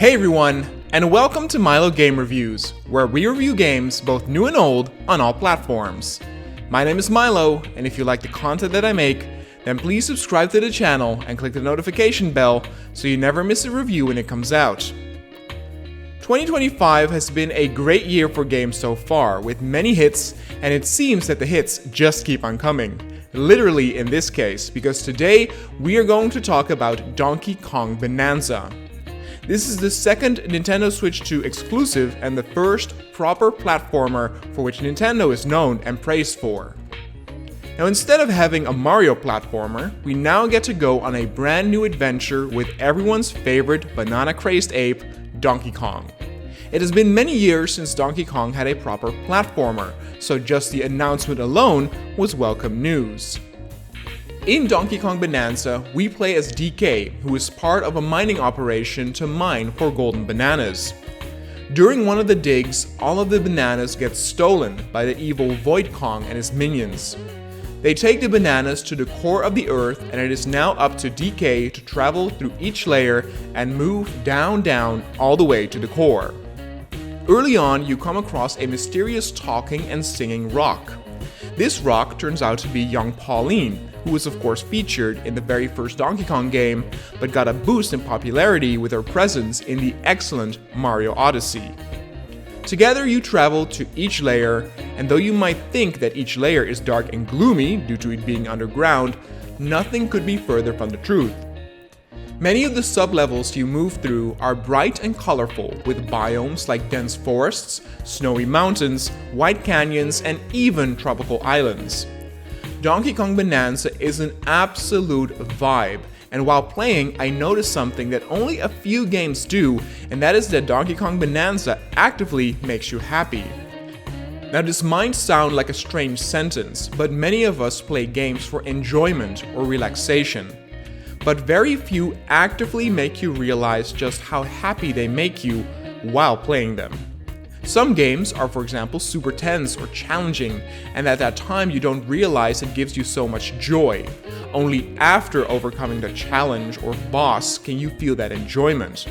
Hey everyone, and welcome to Milo Game Reviews, where we review games both new and old on all platforms. My name is Milo, and if you like the content that I make, then please subscribe to the channel and click the notification bell so you never miss a review when it comes out. 2025 has been a great year for games so far, with many hits, and it seems that the hits just keep on coming. Literally in this case, because today we are going to talk about Donkey Kong Bananza. This is the second Nintendo Switch 2 exclusive and the first proper platformer for which Nintendo is known and praised for. Now, instead of having a Mario platformer, we now get to go on a brand new adventure with everyone's favorite banana-crazed ape, Donkey Kong. It has been many years since Donkey Kong had a proper platformer, so just the announcement alone was welcome news. In Donkey Kong Bananza, we play as DK, who is part of a mining operation to mine for golden bananas. During one of the digs, all of the bananas get stolen by the evil Void Kong and his minions. They take the bananas to the core of the earth, and it is now up to DK to travel through each layer and move down all the way to the core. Early on, you come across a mysterious talking and singing rock. This rock turns out to be young Pauline, who was of course featured in the very first Donkey Kong game, but got a boost in popularity with her presence in the excellent Mario Odyssey. Together you travel to each layer, and though you might think that each layer is dark and gloomy due to it being underground, nothing could be further from the truth. Many of the sub-levels you move through are bright and colorful, with biomes like dense forests, snowy mountains, white canyons, and even tropical islands. Donkey Kong Bananza is an absolute vibe, and while playing, I noticed something that only a few games do, and that is that Donkey Kong Bananza actively makes you happy. Now, this might sound like a strange sentence, but many of us play games for enjoyment or relaxation. But very few actively make you realize just how happy they make you while playing them. Some games are, for example, super tense or challenging, and at that time you don't realize it gives you so much joy. Only after overcoming the challenge or boss can you feel that enjoyment.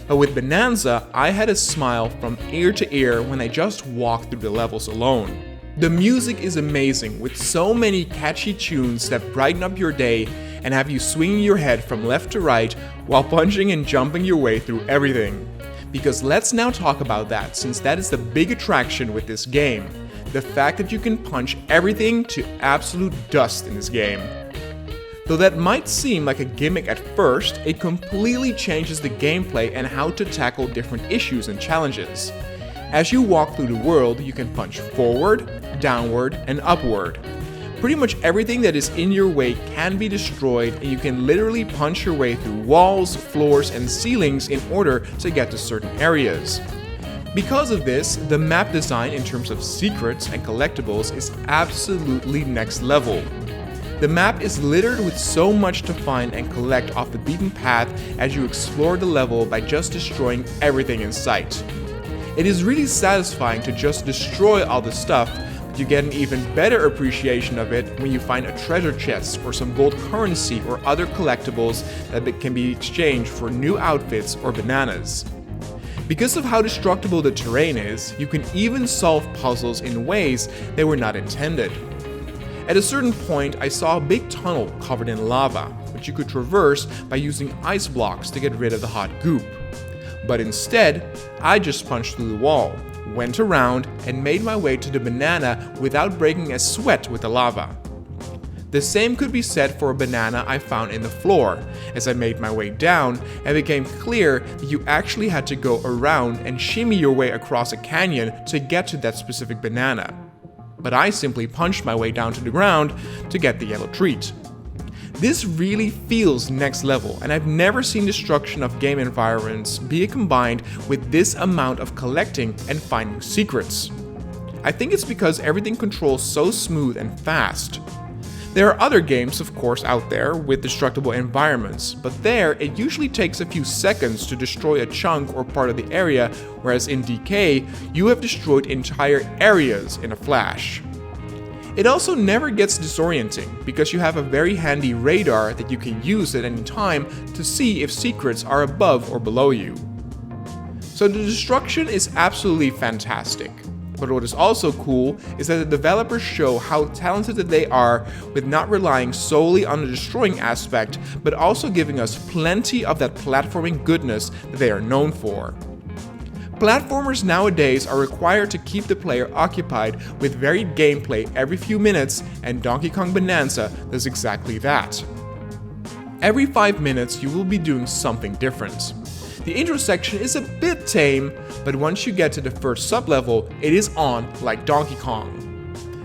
But with Bonanza, I had a smile from ear to ear when I just walked through the levels alone. The music is amazing, with so many catchy tunes that brighten up your day and have you swinging your head from left to right while punching and jumping your way through everything. Because let's now talk about that, since that is the big attraction with this game. The fact that you can punch everything to absolute dust in this game. Though that might seem like a gimmick at first, it completely changes the gameplay and how to tackle different issues and challenges. As you walk through the world, you can punch forward, downward, and upward. Pretty much everything that is in your way can be destroyed, and you can literally punch your way through walls, floors, and ceilings in order to get to certain areas. Because of this, the map design in terms of secrets and collectibles is absolutely next level. The map is littered with so much to find and collect off the beaten path as you explore the level by just destroying everything in sight. It is really satisfying to just destroy all the stuff. You get an even better appreciation of it when you find a treasure chest or some gold currency or other collectibles that can be exchanged for new outfits or bananas. Because of how destructible the terrain is, you can even solve puzzles in ways they were not intended. At a certain point, I saw a big tunnel covered in lava, which you could traverse by using ice blocks to get rid of the hot goop. But instead, I just punched through the wall, went around, and made my way to the banana without breaking a sweat with the lava. The same could be said for a banana I found in the floor. As I made my way down, it became clear that you actually had to go around and shimmy your way across a canyon to get to that specific banana. But I simply punched my way down to the ground to get the yellow treat. This really feels next level, and I've never seen destruction of game environments be combined with this amount of collecting and finding secrets. I think it's because everything controls so smooth and fast. There are other games, of course, out there with destructible environments, but there it usually takes a few seconds to destroy a chunk or part of the area, whereas in DK, you have destroyed entire areas in a flash. It also never gets disorienting, because you have a very handy radar that you can use at any time to see if secrets are above or below you. So the destruction is absolutely fantastic. But what is also cool is that the developers show how talented they are with not relying solely on the destroying aspect, but also giving us plenty of that platforming goodness that they are known for. Platformers nowadays are required to keep the player occupied with varied gameplay every few minutes, and Donkey Kong Bananza does exactly that. Every 5 minutes you will be doing something different. The intro section is a bit tame, but once you get to the first sub-level, it is on like Donkey Kong.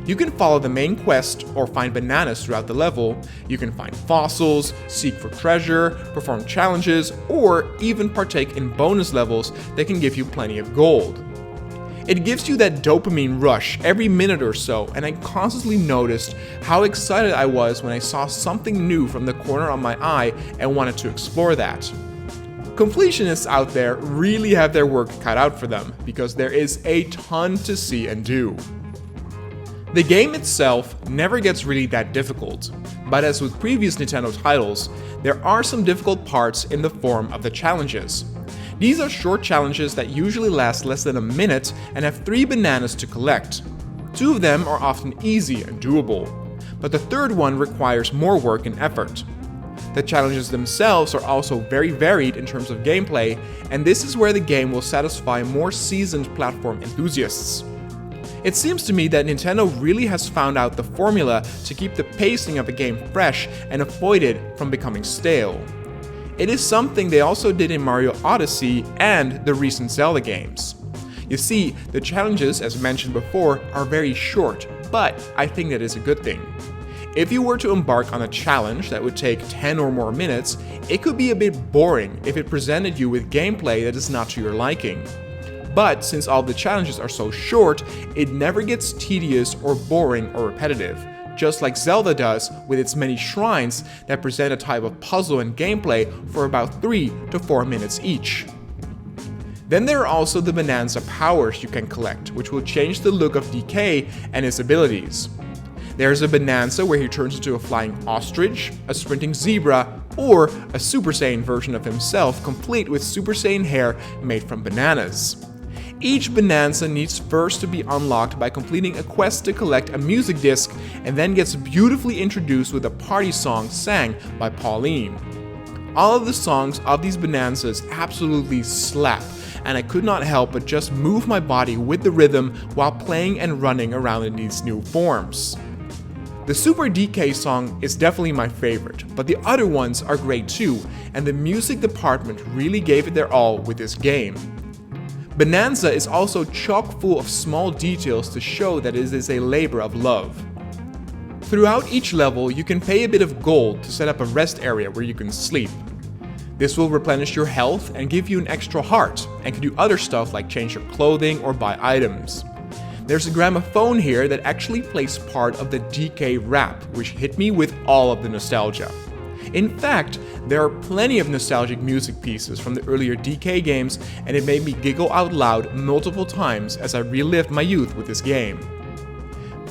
You can follow the main quest or find bananas throughout the level, you can find fossils, seek for treasure, perform challenges, or even partake in bonus levels that can give you plenty of gold. It gives you that dopamine rush every minute or so, and I constantly noticed how excited I was when I saw something new from the corner of my eye and wanted to explore that. Completionists out there really have their work cut out for them, because there is a ton to see and do. The game itself never gets really that difficult, but as with previous Nintendo titles, there are some difficult parts in the form of the challenges. These are short challenges that usually last less than a minute and have 3 bananas to collect. 2 of them are often easy and doable, but the third one requires more work and effort. The challenges themselves are also very varied in terms of gameplay, and this is where the game will satisfy more seasoned platform enthusiasts. It seems to me that Nintendo really has found out the formula to keep the pacing of a game fresh and avoid it from becoming stale. It is something they also did in Mario Odyssey and the recent Zelda games. You see, the challenges, as mentioned before, are very short, but I think that is a good thing. If you were to embark on a challenge that would take 10 or more minutes, it could be a bit boring if it presented you with gameplay that is not to your liking. But since all the challenges are so short, it never gets tedious or boring or repetitive, just like Zelda does with its many shrines that present a type of puzzle and gameplay for about 3 to 4 minutes each. Then there are also the Bonanza powers you can collect, which will change the look of DK and his abilities. There's a Bonanza where he turns into a flying ostrich, a sprinting zebra, or a Super Saiyan version of himself complete with Super Saiyan hair made from bananas. Each Bonanza needs first to be unlocked by completing a quest to collect a music disc, and then gets beautifully introduced with a party song sang by Pauline. All of the songs of these Bonanzas absolutely slap, and I could not help but just move my body with the rhythm while playing and running around in these new forms. The Super DK song is definitely my favorite, but the other ones are great too, and the music department really gave it their all with this game. Bonanza is also chock full of small details to show that it is a labor of love. Throughout each level, you can pay a bit of gold to set up a rest area where you can sleep. This will replenish your health and give you an extra heart, and can do other stuff like change your clothing or buy items. There's a gramophone here that actually plays part of the DK rap, which hit me with all of the nostalgia. In fact, there are plenty of nostalgic music pieces from the earlier DK games, and it made me giggle out loud multiple times as I relived my youth with this game.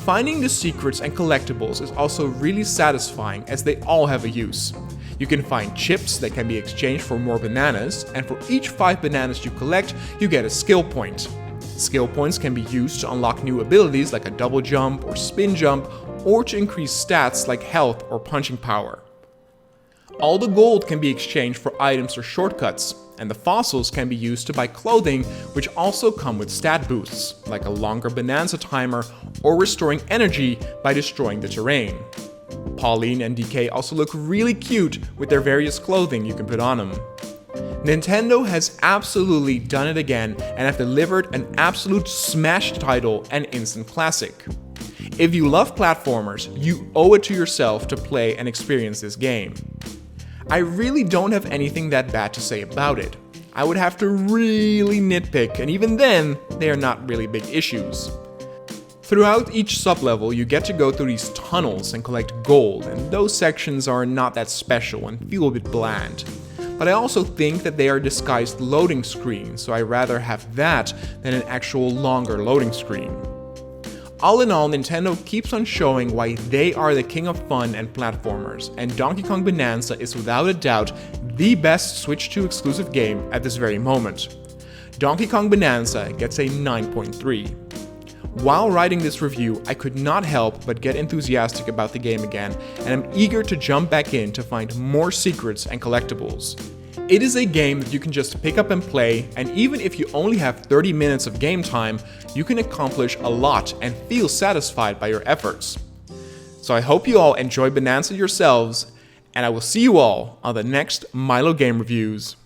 Finding the secrets and collectibles is also really satisfying, as they all have a use. You can find chips that can be exchanged for more bananas, and for each 5 bananas you collect, you get a skill point. Skill points can be used to unlock new abilities like a double jump or spin jump, or to increase stats like health or punching power. All the gold can be exchanged for items or shortcuts, and the fossils can be used to buy clothing, which also come with stat boosts, like a longer Bonanza timer or restoring energy by destroying the terrain. Pauline and DK also look really cute with their various clothing you can put on them. Nintendo has absolutely done it again and have delivered an absolute smash title and instant classic. If you love platformers, you owe it to yourself to play and experience this game. I really don't have anything that bad to say about it. I would have to really nitpick, and even then, they are not really big issues. Throughout each sub-level, you get to go through these tunnels and collect gold, and those sections are not that special and feel a bit bland. But I also think that they are disguised loading screens, so I'd rather have that than an actual longer loading screen. All in all, Nintendo keeps on showing why they are the king of fun and platformers, and Donkey Kong Bananza is without a doubt the best Switch 2 exclusive game at this very moment. Donkey Kong Bananza gets a 9.3. While writing this review, I could not help but get enthusiastic about the game again, and I'm eager to jump back in to find more secrets and collectibles. It is a game that you can just pick up and play, and even if you only have 30 minutes of game time, you can accomplish a lot and feel satisfied by your efforts. So I hope you all enjoy Bonanza yourselves, and I will see you all on the next Milo Game Reviews.